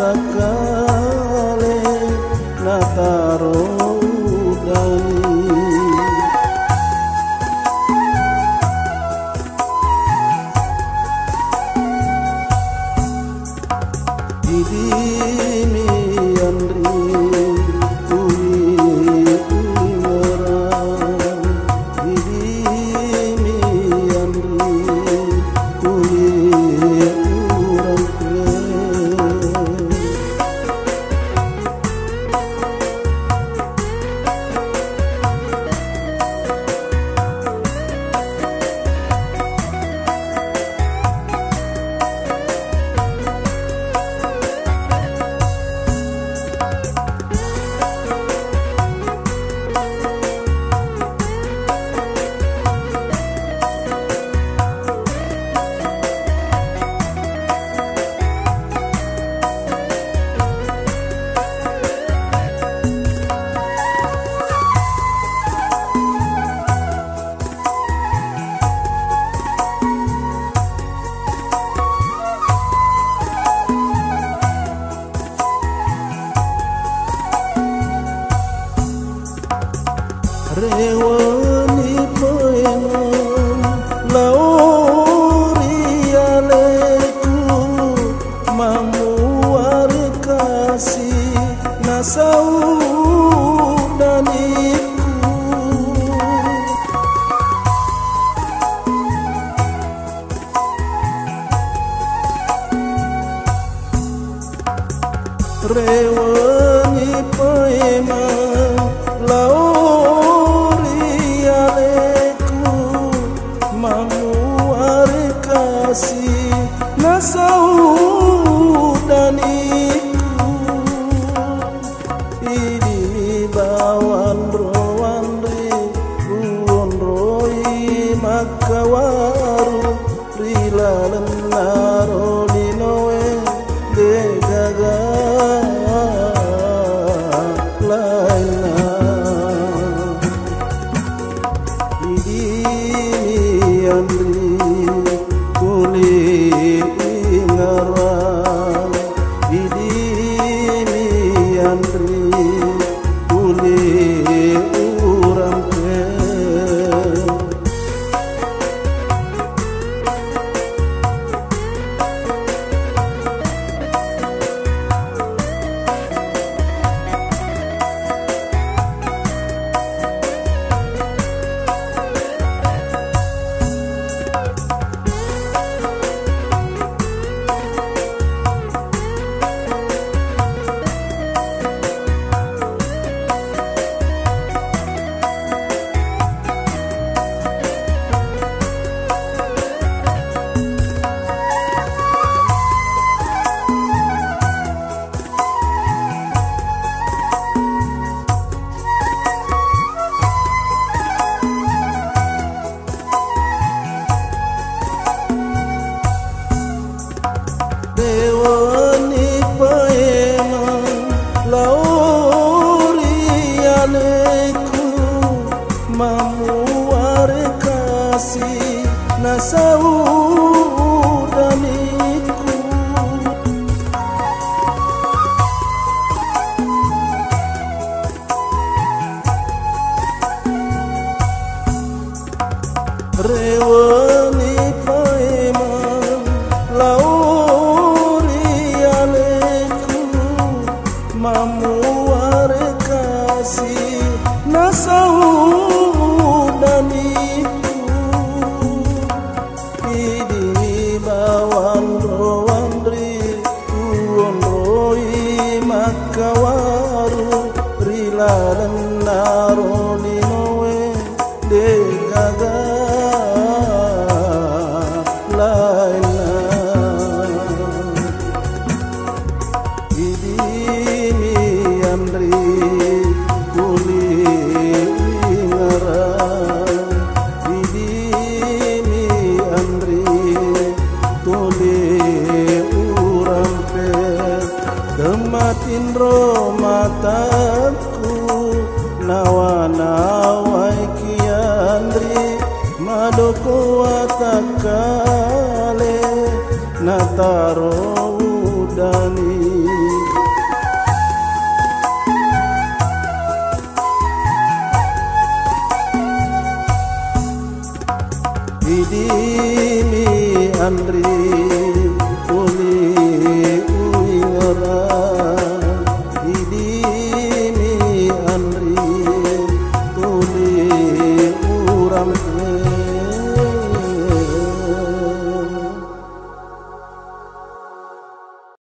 Takale nataro dani didimi andri uli ngarang didimi andri uli urang rewani poengan laurialeku mamuar kasih nasau daniku rewani poengan kasih nasau daniku ini bawan roandri uon roi makawaru rila lenaro linoe degaga laina ini andri uli ngarang didimi andri uli urang pe mamuar kasih nasau daniku rewani paeman laurialeku mamuar kasih nasau daniku ini bawan roandri uon roi makawaru rila lenaro linoe degaga laina idimi andri uli ngarang didimi indro mataku nawa-nawai kiandri madoko watakale nataro udani idimi andri